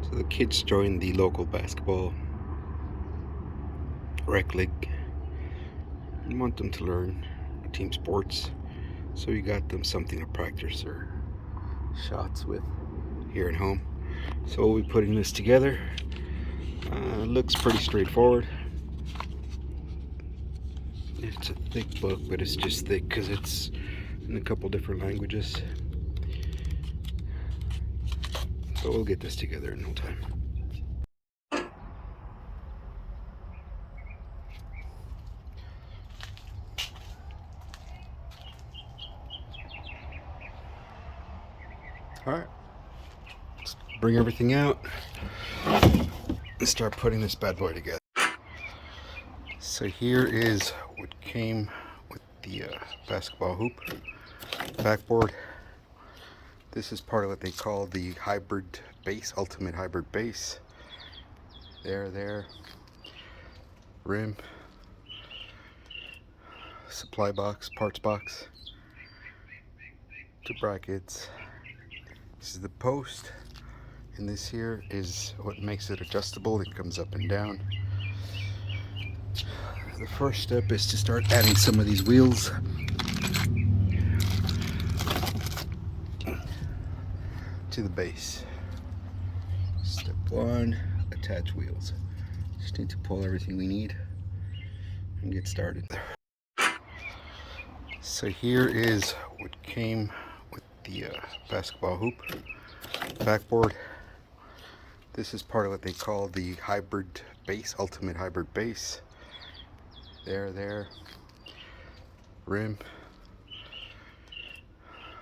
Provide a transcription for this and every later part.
So the kids joined the local basketball rec league. We want them to learn team sports, so we got them something to practice their shots with here at home. So we'll be putting this together. Looks pretty straightforward. It's a thick book, but it's just thick because it's in a couple different languages. So we'll get this together in no time. Alright, let's bring everything out and start putting this bad boy together. So here is what came with the basketball hoop backboard. This is part of what they call the hybrid base, ultimate hybrid base. There, rim, supply box, parts box, 2 brackets. This is the post, and this here is what makes it adjustable. It comes up and down. The first step is to start adding some of these wheels to the base. Step 1, attach wheels. Just need to pull everything we need and get started. So here is what came with the basketball hoop backboard. This is part of what they call the hybrid base, ultimate hybrid base. There, rim,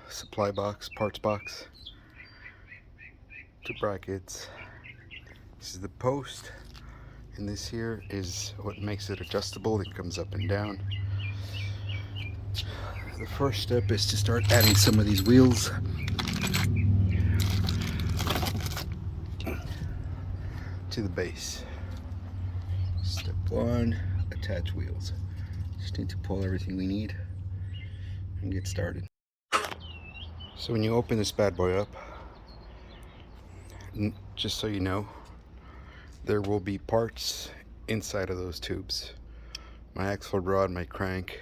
supply box, parts box, 2 brackets. This is the post, and this here is what makes it adjustable. It comes up and down. The first step is to start adding some of these wheels to the base. Step 1, attach wheels. Just need to pull everything we need and get started. So when you open this bad boy up, just so you know, there will be parts inside of those tubes. My axle rod, my crank,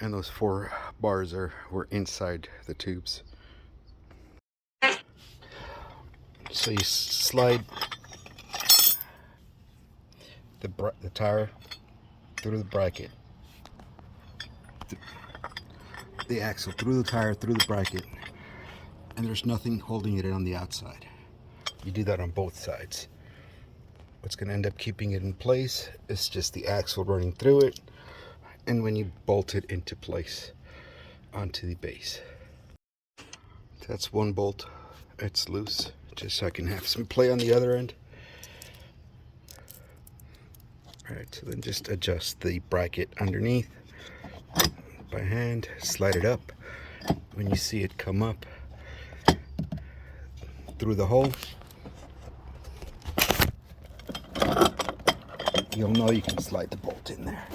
and those 4 bars were inside the tubes. So you slide the tire through the bracket, the axle through the tire, through the bracket, and there's nothing holding it in on the outside. You do that on both sides. What's going to end up keeping it in place is just the axle running through it, and when you bolt it into place onto the base. That's one bolt. It's loose, just so I can have some play on the other end. Alright, so then just adjust the bracket underneath by hand, slide it up. When you see it come up through the hole, you'll know you can slide the bolt in there.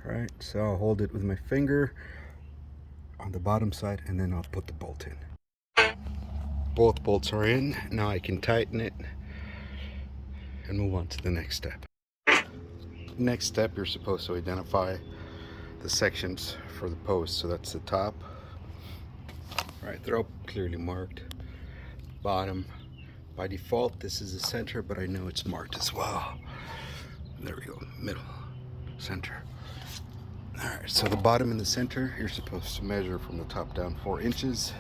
Alright, so I'll hold it with my finger on the bottom side, and then I'll put the bolt in. Both bolts are in. Now I can tighten it and move on to the next step. Next step, you're supposed to identify the sections for the post. So that's the top. Alright, they're all clearly marked. Bottom, by default this is the center, but I know it's marked as well. There we go, middle, center. Alright, so the bottom and the center, you're supposed to measure from the top down 4 inches.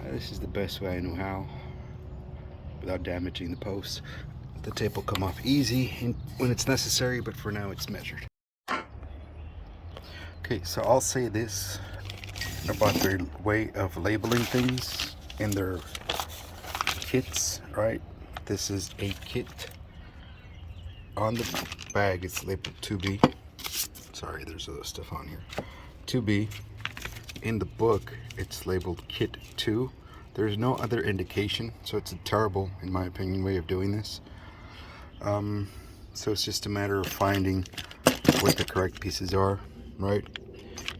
This is the best way I know how, without damaging the post. The tape will come off easy when it's necessary, but for now it's measured. Okay, so I'll say this about their way of labeling things in their kits, right? This is a kit. On the bag it's labeled 2B. Sorry, there's other stuff on here. 2B. In the book it's labeled kit 2. There's no other indication, so it's a terrible, in my opinion, way of doing this. So it's just a matter of finding what the correct pieces are, right?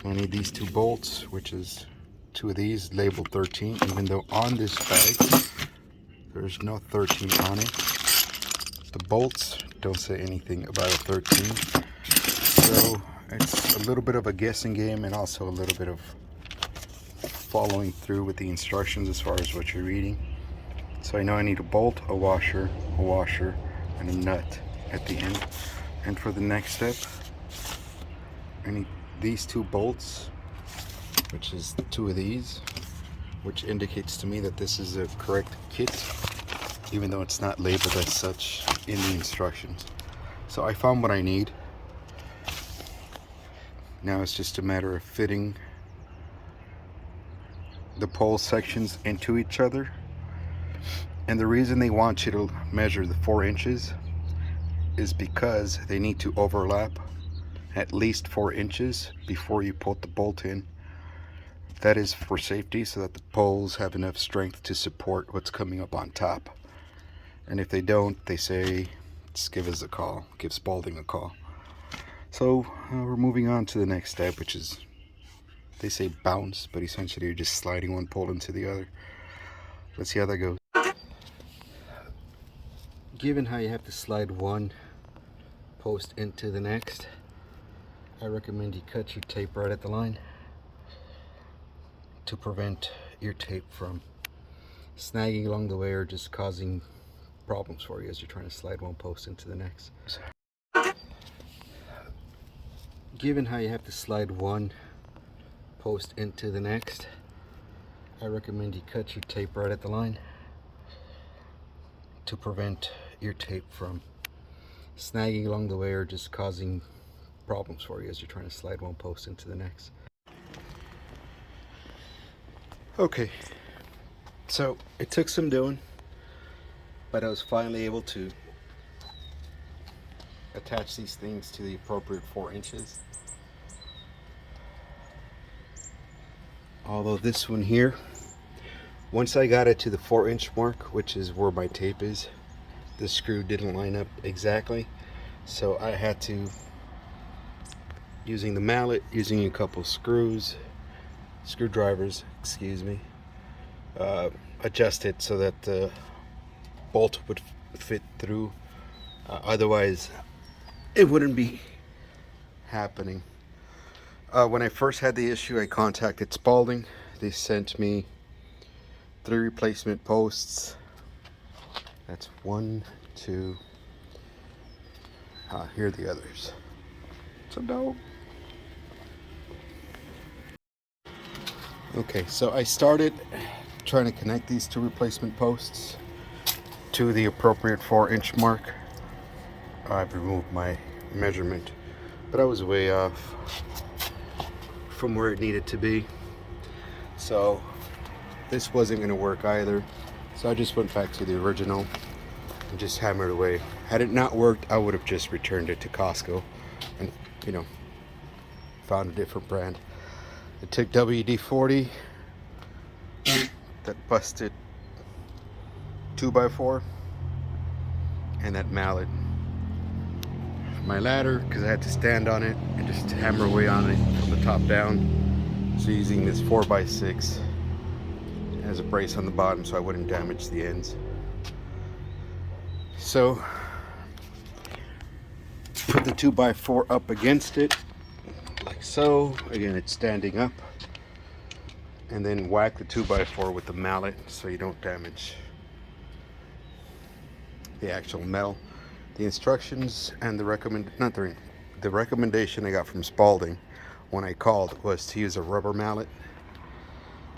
I need these 2 bolts, which is 2 of these labeled 13, even though on this bag There's no 13 on it. The bolts don't say anything about a 13. So it's a little bit of a guessing game, and also a little bit of following through with the instructions as far as what you're reading. So I know I need a bolt, a washer, and a nut at the end. And for the next step, I need these 2 bolts, which is 2 of these, which indicates to me that this is a correct kit, even though it's not labeled as such in the instructions. So I found what I need. Now it's just a matter of fitting the pole sections into each other. And the reason they want you to measure the 4 inches is because they need to overlap at least 4 inches before you put the bolt in. That is for safety, so that the poles have enough strength to support what's coming up on top. And if they don't, they say, just give us a call, give Spalding a call. So we're moving on to the next step, which is, they say bounce, but essentially you're just sliding one pole into the other. Let's see how that goes. Given how you have to slide one post into the next, I recommend you cut your tape right at the line to prevent your tape from snagging along the way or just causing problems for you as you're trying to slide one post into the next. Given how you have to slide one post into the next, I recommend you cut your tape right at the line to prevent your tape from snagging along the way or just causing problems for you as you're trying to slide one post into the next. Okay, so it took some doing, but I was finally able to attach these things to the appropriate 4 inches. Although this one here, once I got it to the 4-inch mark, which is where my tape is, the screw didn't line up exactly, so I had to, using the mallet, using a couple screwdrivers, excuse me, adjust it so that the bolt would fit through. Otherwise, it wouldn't be happening. When I first had the issue, I contacted Spalding. They sent me 3 replacement posts. That's 1, 2. Here are the others. So dope. Okay, so I started trying to connect these 2 replacement posts to the appropriate 4-inch mark. I've removed my measurement, but I was way off from where it needed to be. So this wasn't going to work either. So I just went back to the original and just hammered away. Had it not worked, I would have just returned it to Costco and, you know, found a different brand. It took WD-40 that busted 2x4 and that mallet. My ladder, because I had to stand on it and just hammer away on it from the top down. So using this 4x6 as a brace on the bottom so I wouldn't damage the ends. So put the 2x4 up against it like so. Again, it's standing up. And then whack the 2x4 with the mallet so you don't damage the actual metal. The instructions and the recommendation I got from Spalding when I called was to use a rubber mallet.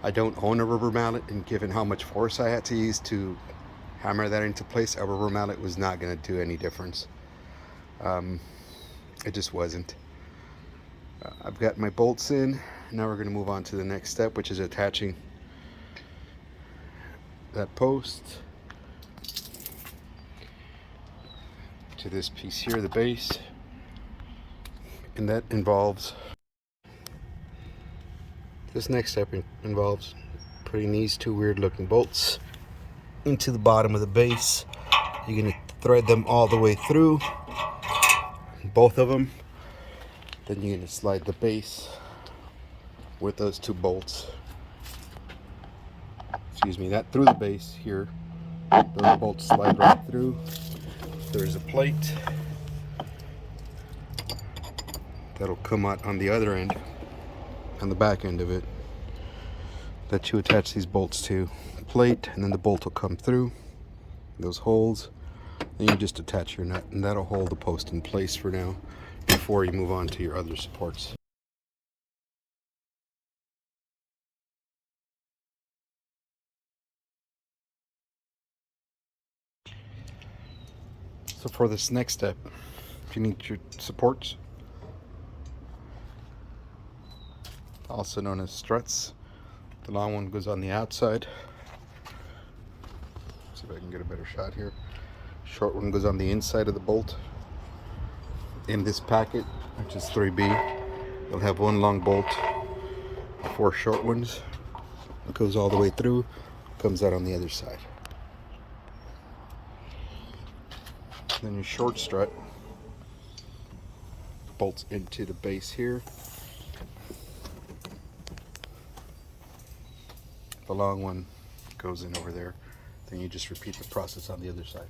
I don't own a rubber mallet, and given how much force I had to use to hammer that into place, a rubber mallet was not going to do any difference. It just wasn't. I've got my bolts in. Now we're going to move on to the next step, which is attaching that post to this piece here, the base, and that involves, this next step involves putting these 2 weird looking bolts into the bottom of the base. You're going to thread them all the way through, both of them. Then you're going to slide the base with those 2 bolts, that through the base here Those bolts slide right through. There's a plate that'll come out on the other end, on the back end of it, that you attach these bolts to. Plate, and then the bolt will come through those holes. Then you just attach your nut, and that'll hold the post in place for now before you move on to your other supports. So for this next step, you need your supports, also known as struts. The long one goes on the outside. See if I can get a better shot here. Short one goes on the inside of the bolt. In this packet, which is 3B, you'll have one long bolt, 4 short ones. It goes all the way through, comes out on the other side. Then your short strut bolts into the base here. The long one goes in over there. Then you just repeat the process on the other side.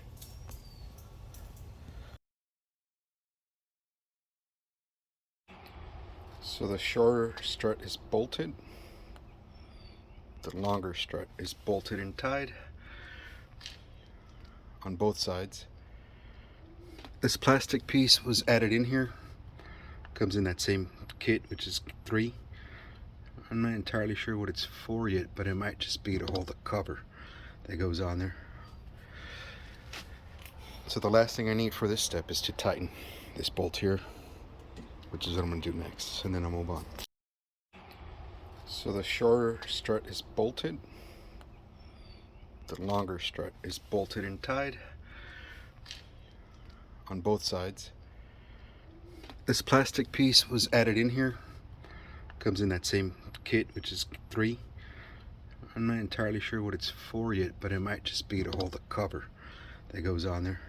So the shorter strut is bolted. The longer strut is bolted and tied on both sides. This plastic piece was added in here. Comes in that same kit, which is 3. I'm not entirely sure what it's for yet, but it might just be to hold the cover that goes on there. So the last thing I need for this step is to tighten this bolt here, which is what I'm going to do next, and then I'll move on. So the shorter strut is bolted. The longer strut is bolted and tied on both sides. This plastic piece was added in here. Comes in that same kit, which is 3. I'm not entirely sure what it's for yet, but it might just be to hold the cover that goes on there.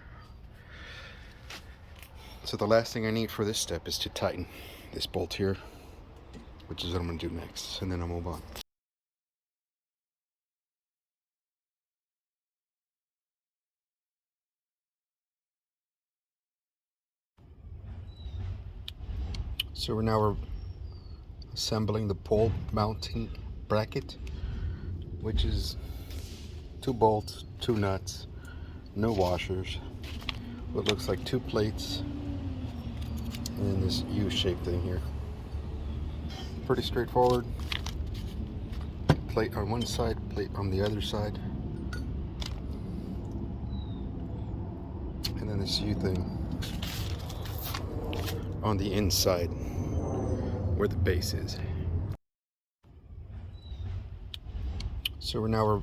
So the last thing I need for this step is to tighten this bolt here, which is what I'm going to do next, and then I'll move on. So we're assembling the pole mounting bracket, which is 2 bolts, 2 nuts, no washers, what looks like 2 plates, and this U-shaped thing here. Pretty straightforward. Plate on one side, plate on the other side, and then this U thing on the inside where the base is. So we're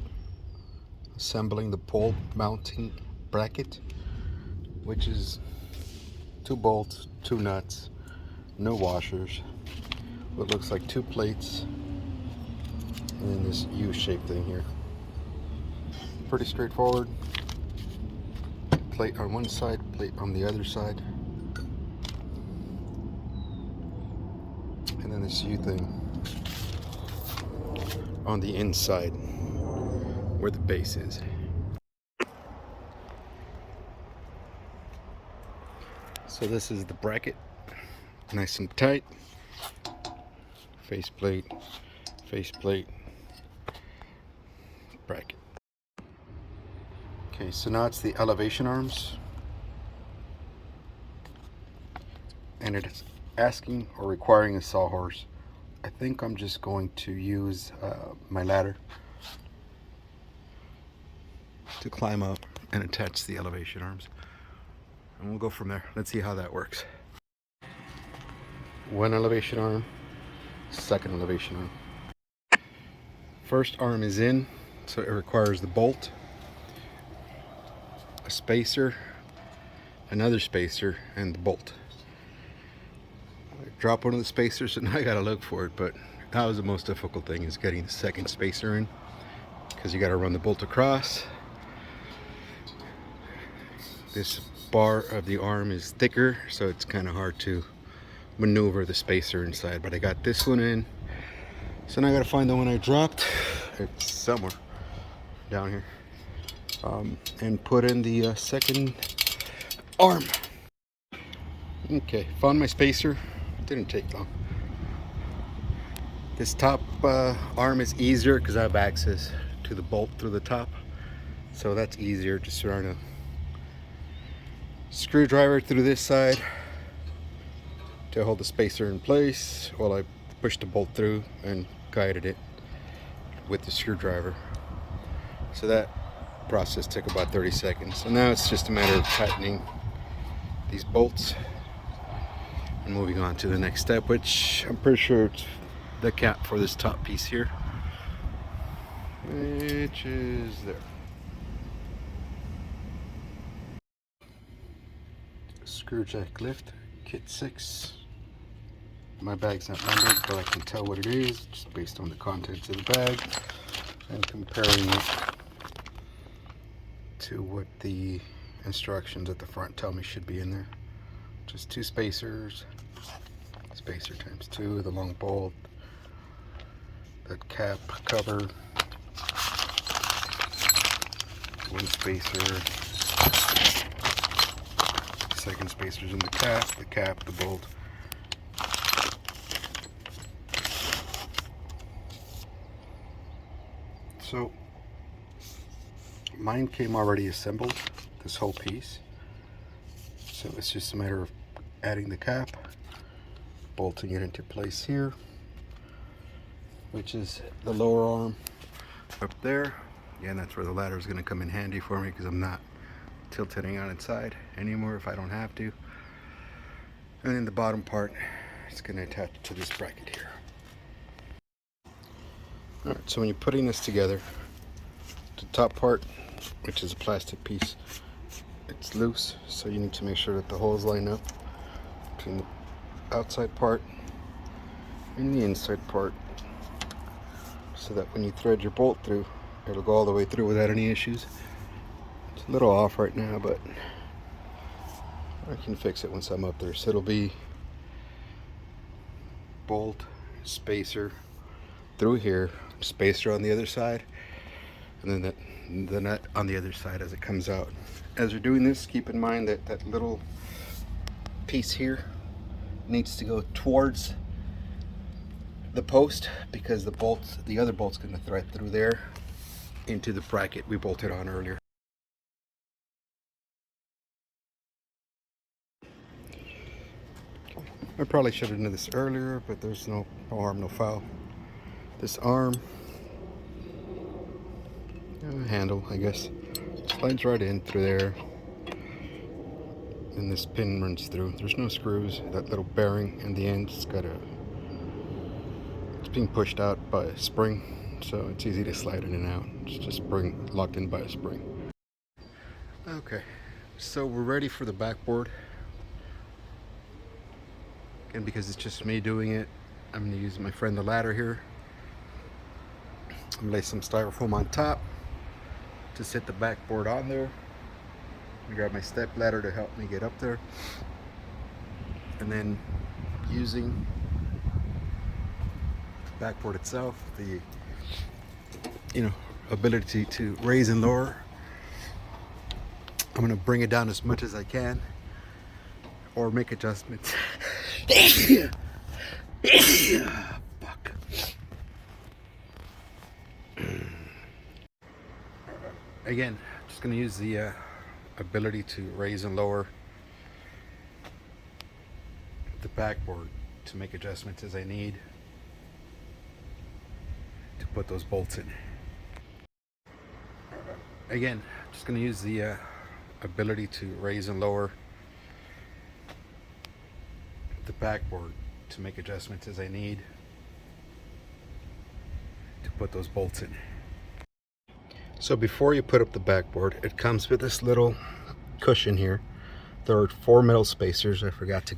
assembling the pole mounting bracket, which is 2 bolts, 2 nuts, no washers, what looks like 2 plates, and then this U-shaped thing here. Pretty straightforward. Plate on one side, plate on the other side, and then this U thing on the inside where the base is. So this is the bracket, nice and tight. Faceplate, bracket. Okay, so now it's the elevation arms, and it's asking or requiring a sawhorse. I think I'm just going to use my ladder to climb up and attach the elevation arms, and we'll go from there. Let's see how that works. One elevation arm, second elevation arm. First arm is in, so it requires the bolt, a spacer, another spacer, and the bolt. I dropped one of the spacers and I gotta look for it, but that was the most difficult thing, is getting the second spacer in, because you gotta run the bolt across. This bar of the arm is thicker, so it's kind of hard to maneuver the spacer inside, but I got this one in. So now I gotta find the one I dropped. It's somewhere down here. and put in the second arm. Okay, found my spacer. Didn't take long. This top arm is easier because I have access to the bolt through the top, so that's easier. Just run a screwdriver through this side to hold the spacer in place while I pushed the bolt through and guided it with the screwdriver. So that process took about 30 seconds. And now it's just a matter of tightening these bolts and moving on to the next step, which I'm pretty sure it's the cap for this top piece here, which is there. Screw jack lift, kit 6. My bag's not numbered, but I can tell what it is just based on the contents of the bag and comparing it to what the instructions at the front tell me should be in there. Just 2 spacers, spacer times 2, the long bolt, that cap cover, 1 spacer, second spacer's in the cap, the bolt. So mine came already assembled, this whole piece. So it's just a matter of adding the cap, bolting it into place here, which is the lower arm up there. Again, that's where the ladder is going to come in handy for me because I'm not tilting on its side anymore if I don't have to. And then the bottom part is going to attach to this bracket here. Alright, so when you're putting this together, the top part, which is a plastic piece, it's loose, so you need to make sure that the holes line up between the outside part and the inside part, so that when you thread your bolt through, it'll go all the way through without any issues. It's a little off right now, but I can fix it once I'm up there. So it'll be bolt, spacer through here, spacer on the other side, and then the nut on the other side as it comes out. As you're doing this, keep in mind that that little piece here needs to go towards the post because the other bolt's going to thread through there into the bracket we bolted on earlier. I probably should have done this earlier, but there's no harm, no foul. This arm handle, I guess, slides right in through there, and this pin runs through. There's no screws. That little bearing in the end, it's being pushed out by a spring, so it's easy to slide in and out. It's just spring locked in by a spring. Okay, so we're ready for the backboard. And because it's just me doing it, I'm going to use my friend the ladder here. I'm going to lay some styrofoam on top to sit the backboard on there. I grab my step ladder to help me get up there. And then using the backboard itself, the ability to raise and lower, I'm going to bring it down as much as I can or make adjustments. Fuck. Again, just going to use the ability to raise and lower the backboard to make adjustments as I need to put those bolts in. Again, just going to use the ability to raise and lower the backboard to make adjustments as I need to put those bolts in. So before you put up the backboard, it comes with this little cushion here. There are 4 metal spacers. I forgot to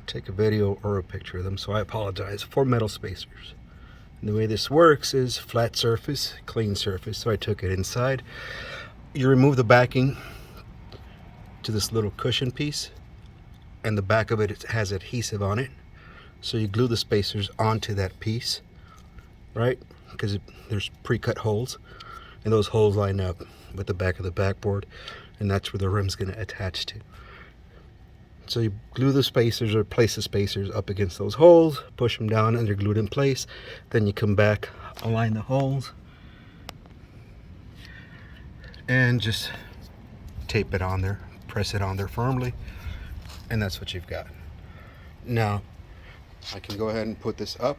take a video or a picture of them, so I apologize. 4 metal spacers. And the way this works is flat surface, clean surface. So I took it inside. You remove the backing to this little cushion piece, and the back of it has adhesive on it. So you glue the spacers onto that piece, right? Because there's pre-cut holes. and those holes line up with the back of the backboard, and that's where the rim's going to attach to. So you glue the spacers or place the spacers up against those holes, push them down, and they're glued in place. Then you come back, align the holes, and just tape it on there, press it on there firmly, and that's what you've got. Now I can go ahead and put this up,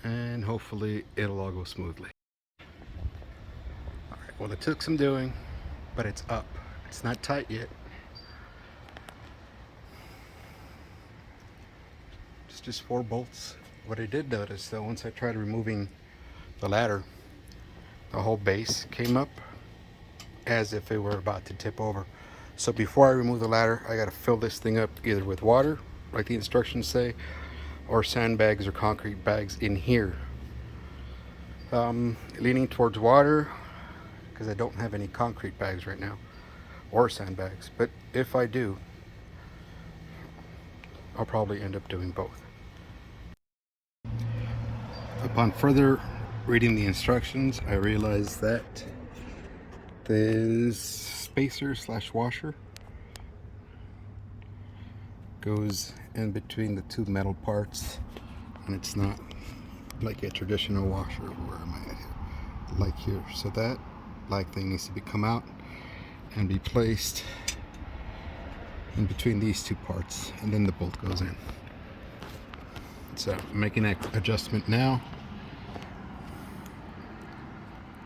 and hopefully it'll all go smoothly. All right, well, it took some doing, but it's up. It's not tight yet. It's just 4 bolts. What I did notice though, once I tried removing the ladder, the whole base came up as if it were about to tip over. So before I remove the ladder, I got to fill this thing up either with water, like the instructions say, or sandbags or concrete bags in here. Leaning towards water because I don't have any concrete bags right now or sandbags, but if I do, I'll probably end up doing both. Upon further reading the instructions, I realized that this spacer slash washer goes in between the 2 metal parts, and it's not like a traditional washer. Where am I at here? Like here. So that black thing needs to come out and be placed in between these 2 parts, and then the bolt goes in. So I'm making that adjustment now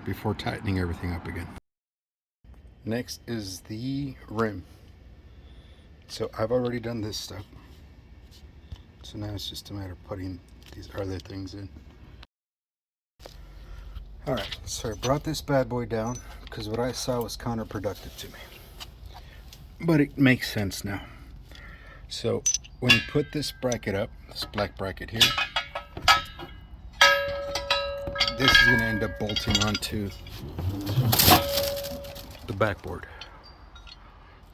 before tightening everything up again. Next is the rim. So I've already done this step, so now it's just a matter of putting these other things in. Alright, so I brought this bad boy down because what I saw was counterproductive to me, but it makes sense now. So when you put this bracket up, this black bracket here, this is going to end up bolting onto the backboard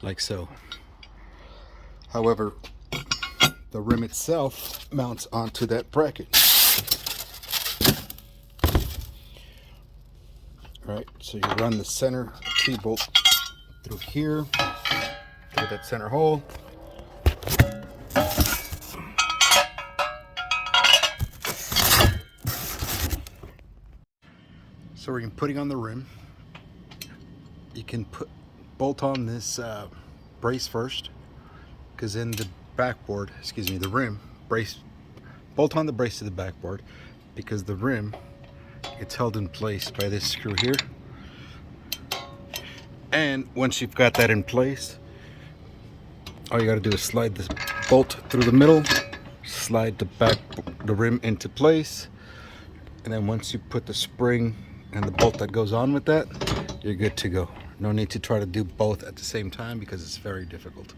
like so. However, the rim itself mounts onto that bracket. Alright, so you run the center T-bolt through here, through that center hole. So when you're putting on the rim, you can bolt on this brace first, because in the backboard, the rim brace, bolt on the brace to the backboard, because the rim, it's held in place by this screw here. And once you've got that in place, all you got to do is slide this bolt through the middle, slide the rim into place, and then once you put the spring and the bolt that goes on with that, you're good to go. No need to try to do both at the same time because it's very difficult.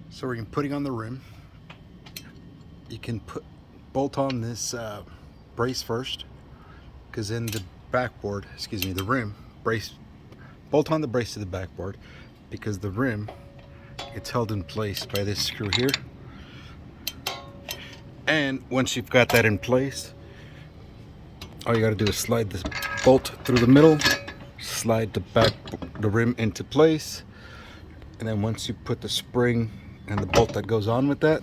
So when you're putting on the rim, you can bolt on this brace first, because in the backboard, the rim brace, bolt on the brace to the backboard, because the rim, it's held in place by this screw here. And once you've got that in place, all you got to do is slide this bolt through the middle, slide the rim into place, and then once you put the spring and the bolt that goes on with that,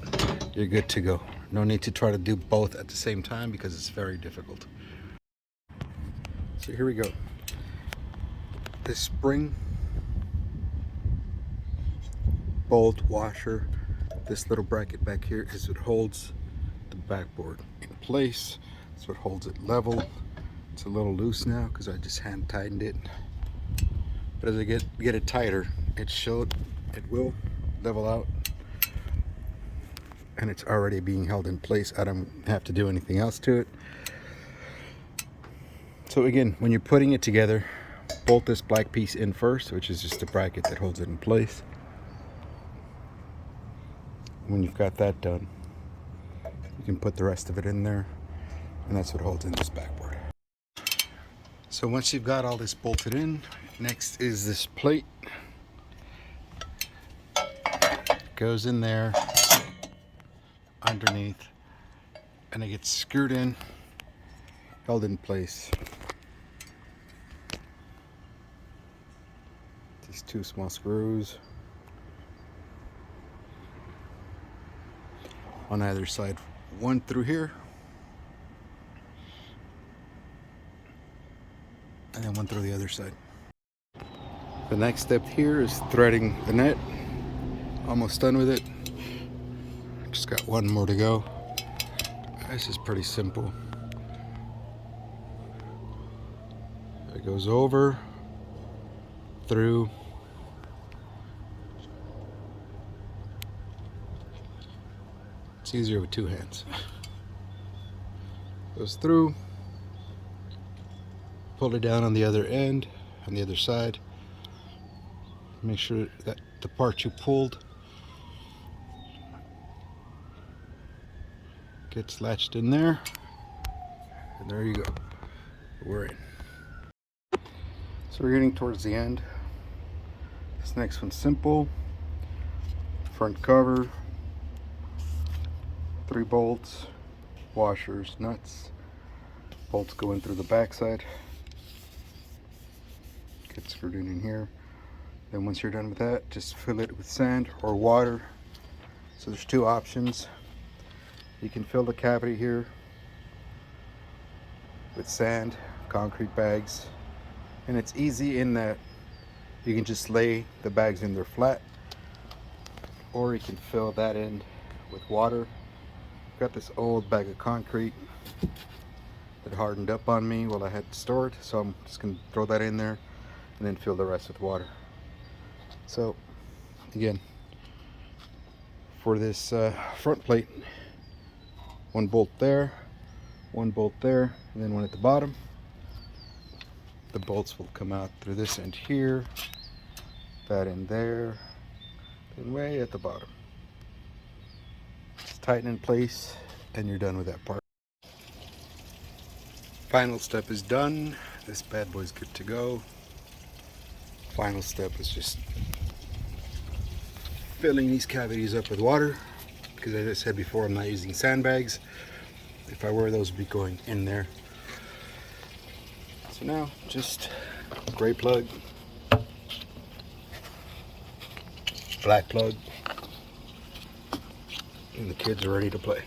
you're good to go. No need to try to do both at the same time because it's very difficult. So here we go. This spring, bolt, washer, this little bracket back here is what holds the backboard in place. It's what holds it level. It's a little loose now because I just hand tightened it. But as I get it tighter, it will level out, and it's already being held in place. I don't have to do anything else to it. So again, when you're putting it together, bolt this black piece in first, which is just the bracket that holds it in place. When you've got that done, you can put the rest of it in there, and that's what holds in this backboard. So once you've got all this bolted in, next is this plate. Goes in there underneath, and it gets screwed in held in place. These 2 small screws on either side, one through here and then one through the other side. The next step here is threading the net. Almost done with it. Just got one more to go. This is pretty simple. It goes over, through, it's easier with 2 hands. Goes through, pull it down on the other end, on the other side. Make sure that the part you pulled gets latched in there, and there you go, we're in. So we're getting towards the end. This next one's simple. Front cover, 3 bolts, washers, nuts, bolts go in through the back side, get screwed in here. Then once you're done with that, just fill it with sand or water. So there's 2 options. You can fill the cavity here with sand, concrete bags, and it's easy in that you can just lay the bags in there flat, or you can fill that in with water. Got this old bag of concrete that hardened up on me while I had to store it, so I'm just gonna throw that in there and then fill the rest with water. So again, for this front plate, 1 bolt there, 1 bolt there, and then 1 at the bottom. The bolts will come out through this end here, that in there, and way at the bottom. Just tighten in place and you're done with that part. Final step is done. This bad boy's good to go. Final step is just filling these cavities up with water, because as I said before, I'm not using sandbags. If I were, those would be going in there. So now just gray plug, black plug, and the kids are ready to play.